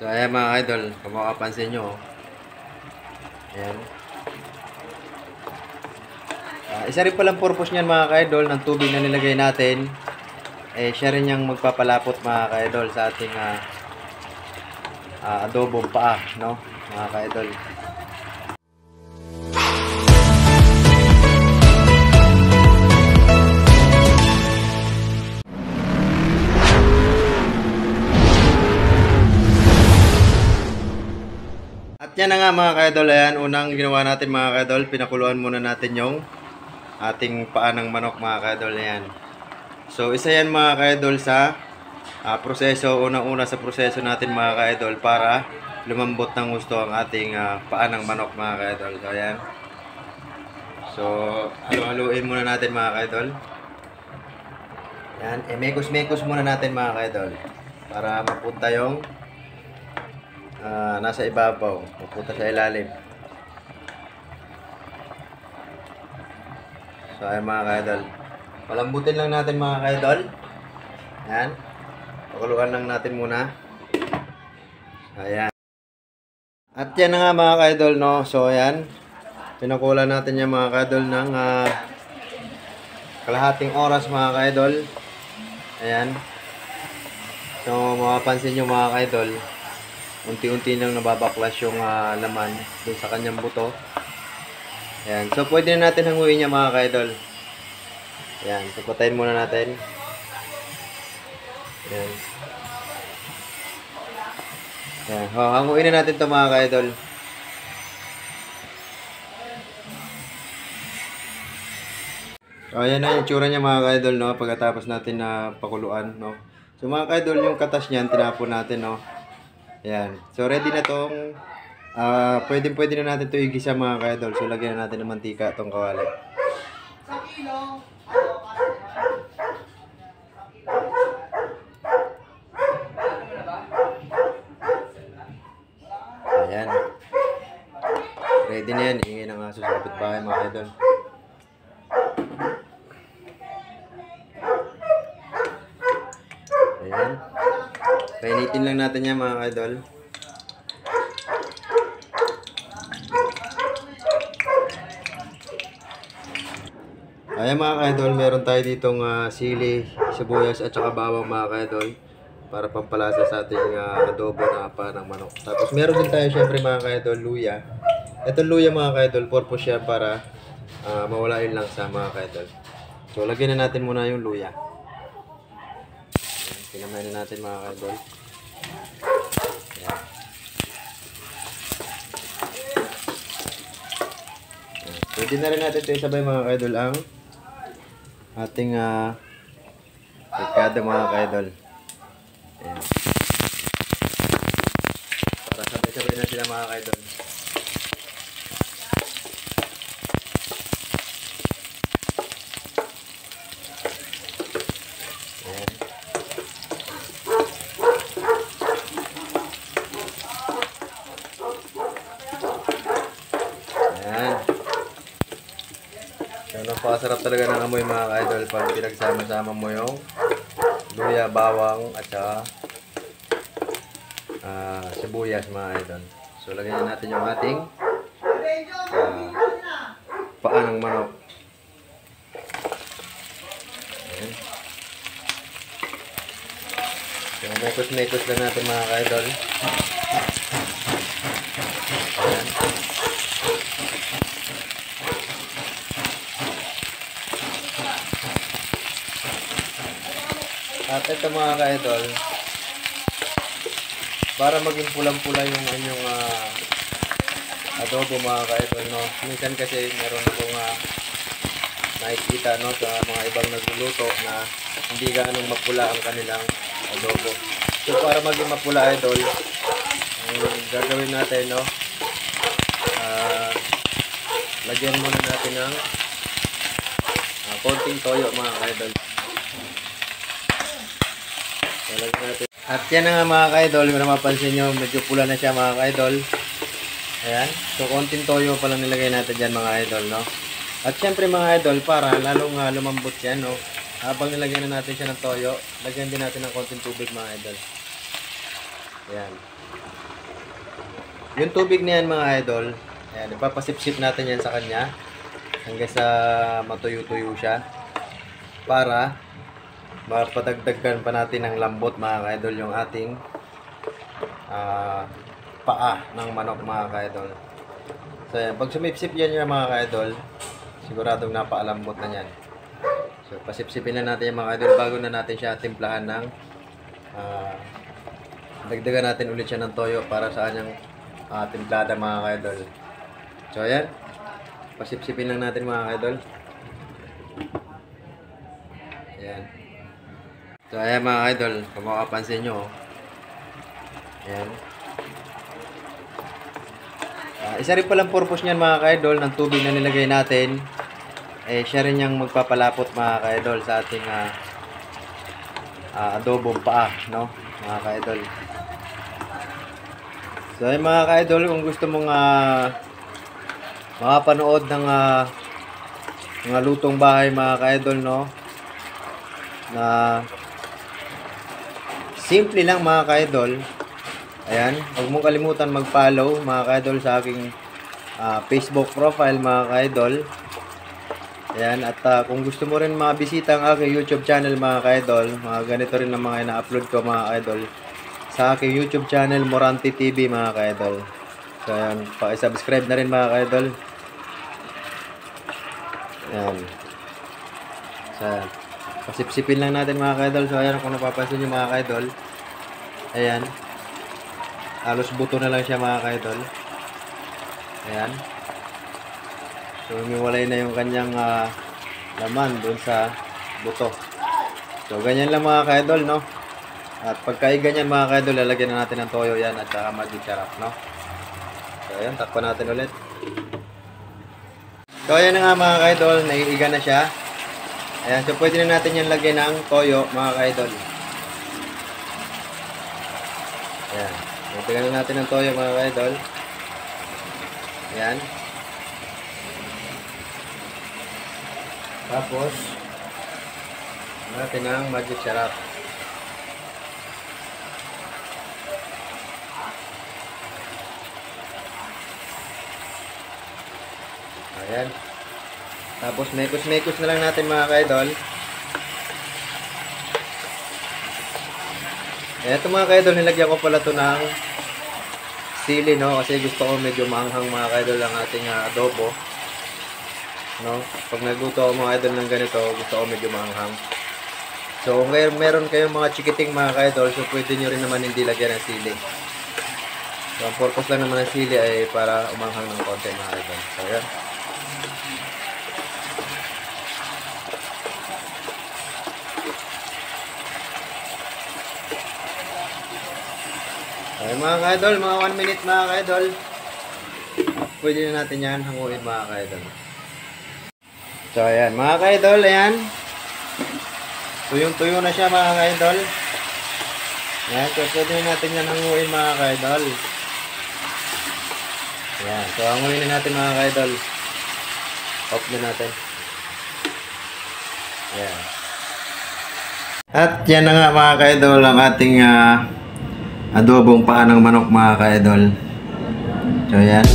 So ayan mga idol, kung makapansin nyo, ayan. Isa rin palang purpose niyan mga ka-idol, ng tubig na nilagay natin, siya rin yung magpapalapot mga ka-idol sa ating adobong paa, no? Mga ka-idol. At yan na nga mga ka-idol, ayan, unang ginawa natin mga ka-idol, pinakuluan muna natin yung ating paa ng manok mga ka-idol, ayan. So isa yan mga ka-idol sa proseso, unang-una sa proseso natin mga ka-idol para lumambot ng gusto ang ating paa ng manok mga ka-idol. So ayan. So halu-haluin muna natin mga ka-idol. Ayan, mekos-mekos muna natin mga ka-idol para mapunta yung nasa ibabaw, mapunta sa ilalim. So ayan mga ka-idol, palambutin lang natin mga ka-idol. Ayan, pakuluan lang natin muna. Ayan. At yan na nga mga ka-idol, no? So ayan, pinakulan natin yan mga ka-idol ng kalahating oras mga ka-idol. Ayan. So mapapansin nyo mga ka-idol, unti-unti nang nababaklas yung laman dun sa kanyang buto. Ayan. So pwede na natin hanguin niya mga ka-idol. Ayan. So patayin muna natin. Ayan. Ayan. Hanguin na natin ito mga ka-idol. So ayan na yung tsura niya mga ka-idol, no? Pagkatapos natin na pakuluan, no? So mga ka-idol, yung katas niyan tinapon natin, no? Ayan. So ready na tong pwede na natin ito igisa mga ka-idol. So lagyan na natin ng mantika itong kawali. Ayan. Ready na yan. Ingay ng aso sa kapitbahay mga ka-idol. Ayan. Painitin lang natin yan mga ka-idol. Ayan mga ka-idol, meron tayo ditong sili, sibuyas at saka bawang mga ka-idol para pampalasa sa ating adobo na paa ng manok. Tapos meron din tayo syempre mga ka-idol, luya. Itong luya mga ka-idol, purpose siya para mawala yung langsa mga ka-idol. So lagyan na natin muna yung luya. Pinamay na natin mga ka-idol. Pwede na rin natin ito isabay mga ka-idol ang ating ricado mga ka-idol. Ayan. Para sabay-sabay na sila mga ka-idol. Ayan. Ayan. So, napakasarap talaga ng amoy mga ka-idol pag pinagsama-sama mo yung luya, bawang at saka sibuyas mga idol. So lagyan na natin yung ating paa ng manok. Ayan. So mekos-mekos lang natin mga ka-idol. Ayan. At ito mga ka-idol, para maging pulang-pula yung inyong adobo mga ka-idol, no? Minsan kasi meron akong nakikita, no, sa mga ibang nagluluto na hindi gaanong mapula ang kanilang adobo. So para maging mapula idol, ang gagawin natin, no, lagyan muna natin ng konting toyo mga ka-idol. At yan na nga mga ka-idol, kung mapapansin nyo, medyo pula na siya mga ka-idol. Ayan, so konting toyo pa lang nilagay natin dyan mga idol, no? At syempre mga idol, para lalong lumambot yan, no? Habang nilagyan na natin siya ng toyo, lagyan din natin ng konting tubig mga idol. Ayan. Yung tubig na yan mga idol, ayan, ipapasip-sip natin yan sa kanya hanggang sa matuyo-tuyo siya para mapadagdagan pa natin ng lambot mga idol yung ating paa ng manok mga idol. So ayan, pag sumipsip yan yung mga idol, siguradong napaalambot na yan. So pasipsipin na natin yung mga idol bago na natin siya timplahan ng dagdagan natin ulit siya ng toyo para sa kanyang timplada mga idol. So ayan, pasipsipin lang natin mga idol. Ayan. So ayan mga idol, kung makapansin nyo, ayan. Isa rin palang purpose niyan mga idol ng tubig na nilagay natin, siya rin yung magpapalapot mga idol sa ating adobong paa, no mga idol. So ay mga idol, kung gusto mong makapanood ng mga lutong bahay mga idol, no, na simple lang mga idol, ayan, huwag mong kalimutan mag-follow mga idol sa aking Facebook profile mga idol. Ayan, at kung gusto mo rin mabisita ang aking YouTube channel mga idol, mga ganito rin ang mga ina-upload ko mga idol sa aking YouTube channel Morante TV mga idol. So ayan, paki-subscribe na rin mga idol. Ayan. So, pasipsipin lang natin mga idol. So ayan, kung napapansin nyo mga idol, ayan, halos buto na lang siya mga idol. Ayan. So, humiwalay na yung kanyang laman doon sa buto. So, ganyan lang mga ka-idol, no? At pagka ganyan mga ka-idol, lalagyan na natin ng toyo yan at saka magic sarap, no? So, ayan, takpan natin ulit. So, ayan na nga mga ka-idol, naiiga na siya. Ayan, so pwede na natin yan lagyan ng toyo mga ka-idol. Ayan, lagyan na natin ng toyo mga ka-idol. Ayan. Tapos, natin ang magic sarap. Ayan. Tapos, mekos-mekos na lang natin mga ka-idol. Ito mga ka-idol, nilagyan ko pala ito ng sili, no? Kasi gusto ko medyo maanghang mga ka-idol ang ating adobo. No? Pag nagluto ako mga idol ng ganito, gusto ko medyo maanghang. So, kung meron kayong mga chikiting mga ka-idol, so pwede nyo rin naman hindi lagyan ng sili. So, ang purpose lang naman ng sili ay para umanghang ng konti mga idol. So, yan. Okay, mga ka-idol, mga 1 minute mga ka-idol. Pwede na natin yan hanguin mga ka-idol. So, ayan. Mga ka-idol, ayan. Tuyong-tuyo na siya, mga ka-idol. Ayan. So, pwede na natin yan hanguin, mga ka-idol. Ayan. So, hanguin na natin, mga ka-idol. Off na natin. Ayan. At yan na nga, mga ka-idol, ang ating adobong paa ng manok, mga ka-idol. So, ayan.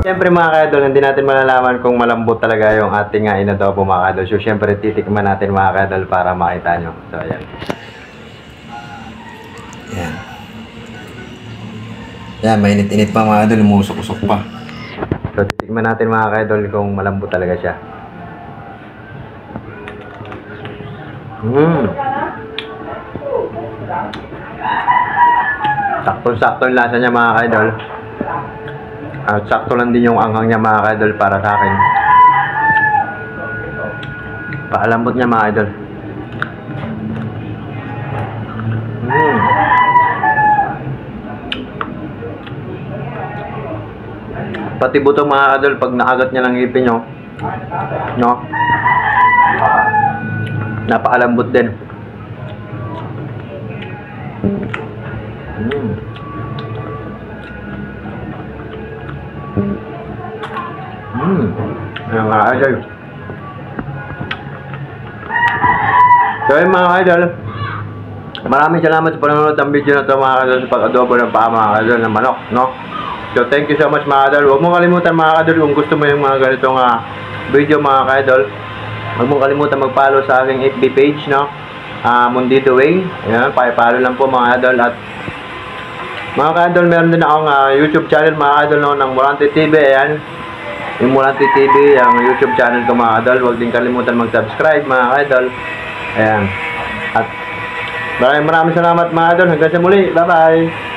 Siyempre mga ka-idol, hindi natin malalaman kung malambot talaga yung ating inadobo mga ka-idol. So siyempre titikman natin mga ka-idol para makita nyo. So ayan. Ayan. Ayan, mainit-init pa mga ka-idol, umusok-usok pa. So titikman natin mga ka-idol kung malambot talaga siya. Sakto-sakto yung lasa niya mga ka-idol. At sakto lang din yung anghang niya mga ka-idol para sa akin. Paalambot niya mga idol. Pati buto mga idol, pag nakagat niya ng ngipin nyo, no? Napaalambot din. mga idol. So yun mga idol, maraming salamat sa panonood ng video na ito mga idol sa pag-adobo ng paa mga idol ng manok, no? So thank you so much mga idol. Huwag mong kalimutan mga idol kung gusto mo yung mga ganitong video mga idol. Huwag mong kalimutan mag-follow sa aking FB page, no? Mundito Way. Ayan, pakipollow lang po mga idol. At mga ka-idol, meron din akong YouTube channel mga idol, no, ng Morante TV. Ayan, yung Morante TV, yung YouTube channel ko mga idol. Huwag din kalimutan mag-subscribe mga idol. Ayan. At maraming salamat mga idol. Hanggang sa muli. Bye-bye.